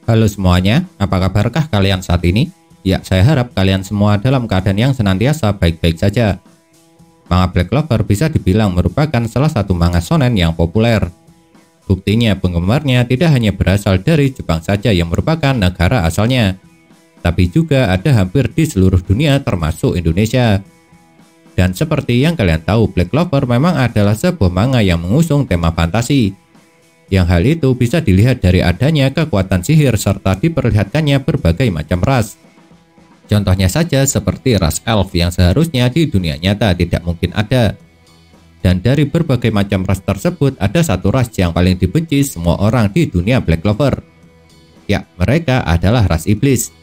Halo semuanya, apa kabarkah kalian saat ini? Ya, saya harap kalian semua dalam keadaan yang senantiasa baik-baik saja. Manga Black Clover bisa dibilang merupakan salah satu manga shonen yang populer. Buktinya penggemarnya tidak hanya berasal dari Jepang saja yang merupakan negara asalnya, tapi juga ada hampir di seluruh dunia termasuk Indonesia. Dan seperti yang kalian tahu, Black Clover memang adalah sebuah manga yang mengusung tema fantasi. Yang hal itu bisa dilihat dari adanya kekuatan sihir serta diperlihatkannya berbagai macam ras. Contohnya saja seperti ras elf yang seharusnya di dunia nyata tidak mungkin ada. Dan dari berbagai macam ras tersebut ada satu ras yang paling dibenci semua orang di dunia Black Clover. Ya, mereka adalah ras iblis.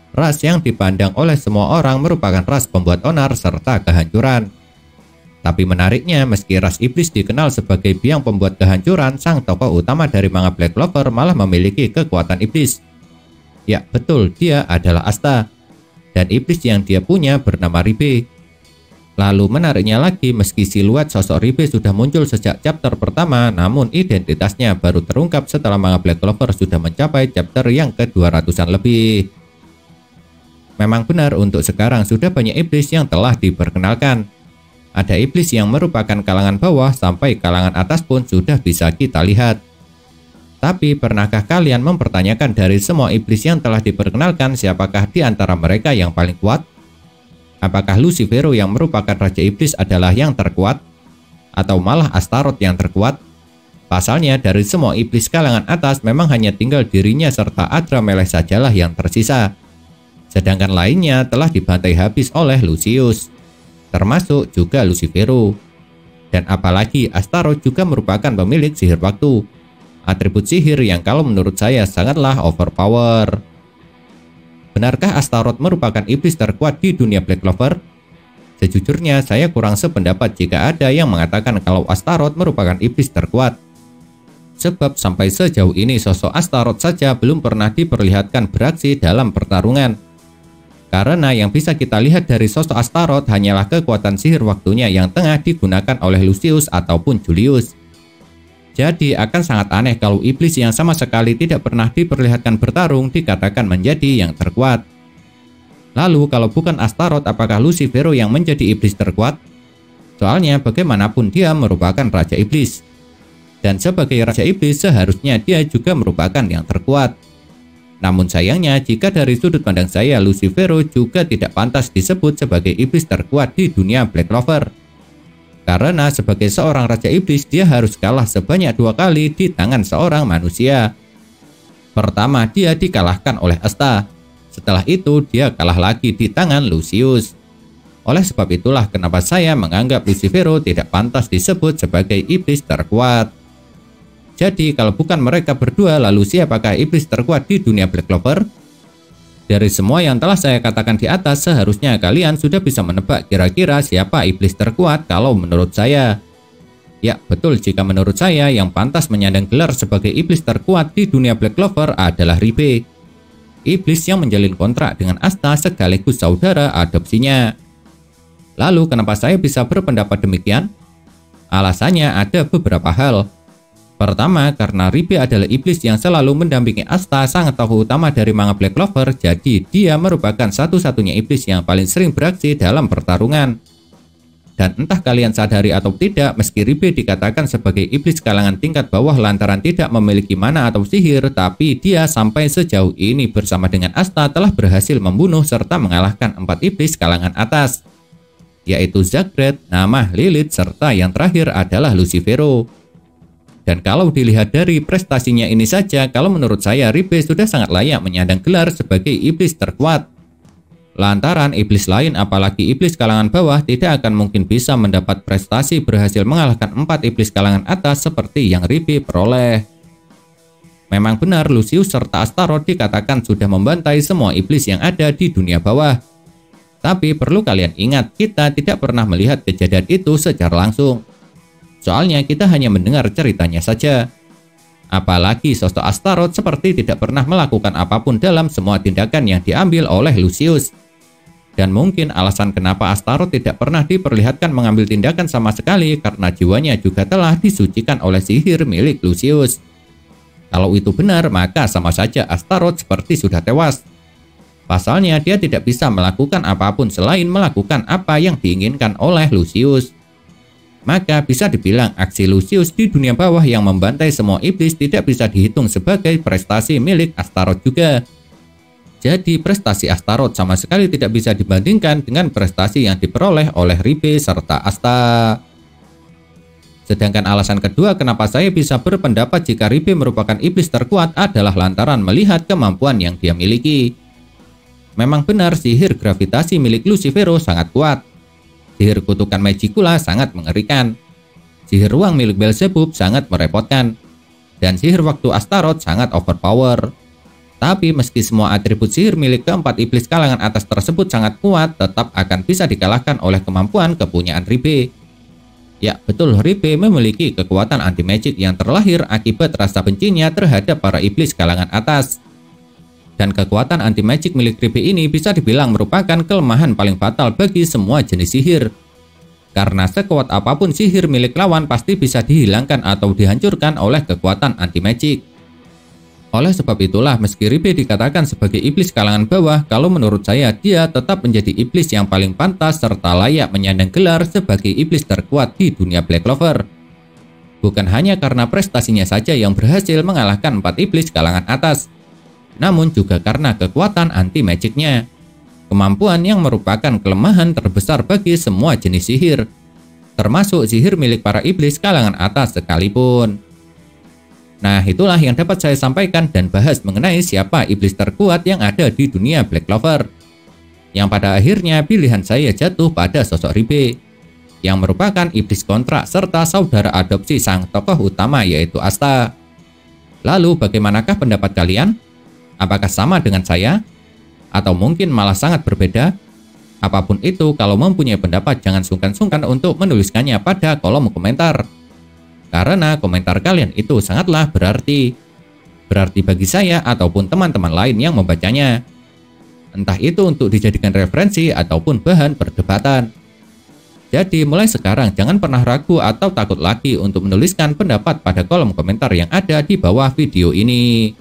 Ras yang dipandang oleh semua orang merupakan ras pembuat onar serta kehancuran. Tapi menariknya, meski ras iblis dikenal sebagai biang pembuat kehancuran, sang tokoh utama dari manga Black Clover malah memiliki kekuatan iblis. Ya, betul, dia adalah Asta. Dan iblis yang dia punya bernama Ribe. Lalu menariknya lagi, meski siluet sosok Ribe sudah muncul sejak chapter pertama, namun identitasnya baru terungkap setelah manga Black Clover sudah mencapai chapter yang ke-200-an lebih. Memang benar, untuk sekarang sudah banyak iblis yang telah diperkenalkan. Ada iblis yang merupakan kalangan bawah sampai kalangan atas pun sudah bisa kita lihat. Tapi pernahkah kalian mempertanyakan dari semua iblis yang telah diperkenalkan, siapakah di antara mereka yang paling kuat? Apakah Lucifero yang merupakan raja iblis adalah yang terkuat? Atau malah Astaroth yang terkuat? Pasalnya dari semua iblis kalangan atas memang hanya tinggal dirinya serta Adramelech sajalah yang tersisa. Sedangkan lainnya telah dibantai habis oleh Lucius, termasuk juga Lucifero. Dan apalagi Astaroth juga merupakan pemilik sihir waktu, atribut sihir yang kalau menurut saya sangatlah overpower. Benarkah Astaroth merupakan iblis terkuat di dunia Black Clover? Sejujurnya saya kurang sependapat jika ada yang mengatakan kalau Astaroth merupakan iblis terkuat. Sebab sampai sejauh ini sosok Astaroth saja belum pernah diperlihatkan beraksi dalam pertarungan. Karena yang bisa kita lihat dari sosok Astaroth hanyalah kekuatan sihir waktunya yang tengah digunakan oleh Lucius ataupun Julius. Jadi akan sangat aneh kalau iblis yang sama sekali tidak pernah diperlihatkan bertarung dikatakan menjadi yang terkuat. Lalu kalau bukan Astaroth, apakah Lucifero yang menjadi iblis terkuat? Soalnya bagaimanapun dia merupakan raja iblis. Dan sebagai raja iblis seharusnya dia juga merupakan yang terkuat. Namun sayangnya jika dari sudut pandang saya, Lucifero juga tidak pantas disebut sebagai iblis terkuat di dunia Black Clover. Karena sebagai seorang raja iblis dia harus kalah sebanyak 2 kali di tangan seorang manusia. Pertama dia dikalahkan oleh Asta. Setelah itu dia kalah lagi di tangan Lucius. Oleh sebab itulah kenapa saya menganggap Lucifero tidak pantas disebut sebagai iblis terkuat. Jadi kalau bukan mereka berdua, lalu siapakah iblis terkuat di dunia Black Clover? Dari semua yang telah saya katakan di atas, seharusnya kalian sudah bisa menebak kira-kira siapa iblis terkuat kalau menurut saya. Ya betul, jika menurut saya yang pantas menyandang gelar sebagai iblis terkuat di dunia Black Clover adalah Ribe. Iblis yang menjalin kontrak dengan Asta sekaligus saudara adopsinya. Lalu kenapa saya bisa berpendapat demikian? Alasannya ada beberapa hal. Pertama, karena Ribe adalah iblis yang selalu mendampingi Asta, sang tokoh utama dari manga Black Clover, jadi dia merupakan satu-satunya iblis yang paling sering beraksi dalam pertarungan. Dan entah kalian sadari atau tidak, meski Ribe dikatakan sebagai iblis kalangan tingkat bawah lantaran tidak memiliki mana atau sihir, tapi dia sampai sejauh ini bersama dengan Asta telah berhasil membunuh serta mengalahkan 4 iblis kalangan atas, yaitu Zagreus, Namah, Lilith, serta yang terakhir adalah Lucifero. Dan kalau dilihat dari prestasinya ini saja, kalau menurut saya Ribe sudah sangat layak menyandang gelar sebagai iblis terkuat. Lantaran iblis lain, apalagi iblis kalangan bawah, tidak akan mungkin bisa mendapat prestasi berhasil mengalahkan 4 iblis kalangan atas seperti yang Ribe peroleh. Memang benar Lucius serta Astaroth dikatakan sudah membantai semua iblis yang ada di dunia bawah. Tapi perlu kalian ingat, kita tidak pernah melihat kejadian itu secara langsung. Soalnya kita hanya mendengar ceritanya saja. Apalagi sosok Astaroth seperti tidak pernah melakukan apapun dalam semua tindakan yang diambil oleh Lucius. Dan mungkin alasan kenapa Astaroth tidak pernah diperlihatkan mengambil tindakan sama sekali karena jiwanya juga telah disucikan oleh sihir milik Lucius. Kalau itu benar, maka sama saja Astaroth seperti sudah tewas. Pasalnya, dia tidak bisa melakukan apapun selain melakukan apa yang diinginkan oleh Lucius. Maka bisa dibilang aksi Lucius di dunia bawah yang membantai semua iblis tidak bisa dihitung sebagai prestasi milik Astaroth juga. Jadi prestasi Astaroth sama sekali tidak bisa dibandingkan dengan prestasi yang diperoleh oleh Ribe serta Asta. Sedangkan alasan kedua kenapa saya bisa berpendapat jika Ribe merupakan iblis terkuat adalah lantaran melihat kemampuan yang dia miliki. Memang benar sihir gravitasi milik Lucifero sangat kuat. Sihir kutukan Magicula sangat mengerikan. Sihir ruang milik Beelzebub sangat merepotkan. Dan sihir waktu Astaroth sangat overpower. Tapi meski semua atribut sihir milik keempat iblis kalangan atas tersebut sangat kuat, tetap akan bisa dikalahkan oleh kemampuan kepunyaan Ribe. Ya betul, Ribe memiliki kekuatan anti-magic yang terlahir akibat rasa bencinya terhadap para iblis kalangan atas. Dan kekuatan anti-magic milik Ribe ini bisa dibilang merupakan kelemahan paling fatal bagi semua jenis sihir. Karena sekuat apapun sihir milik lawan pasti bisa dihilangkan atau dihancurkan oleh kekuatan anti-magic. Oleh sebab itulah meski Ribe dikatakan sebagai iblis kalangan bawah, kalau menurut saya dia tetap menjadi iblis yang paling pantas serta layak menyandang gelar sebagai iblis terkuat di dunia Black Clover. Bukan hanya karena prestasinya saja yang berhasil mengalahkan 4 iblis kalangan atas, namun juga karena kekuatan anti-magicnya. Kemampuan yang merupakan kelemahan terbesar bagi semua jenis sihir, termasuk sihir milik para iblis kalangan atas sekalipun. Nah, itulah yang dapat saya sampaikan dan bahas mengenai siapa iblis terkuat yang ada di dunia Black Clover. Yang pada akhirnya pilihan saya jatuh pada sosok Ribe, yang merupakan iblis kontrak serta saudara adopsi sang tokoh utama yaitu Asta. Lalu bagaimanakah pendapat kalian? Apakah sama dengan saya? Atau mungkin malah sangat berbeda? Apapun itu, kalau mempunyai pendapat jangan sungkan-sungkan untuk menuliskannya pada kolom komentar. Karena komentar kalian itu sangatlah berarti. Berarti bagi saya ataupun teman-teman lain yang membacanya. Entah itu untuk dijadikan referensi ataupun bahan perdebatan. Jadi mulai sekarang jangan pernah ragu atau takut lagi untuk menuliskan pendapat pada kolom komentar yang ada di bawah video ini.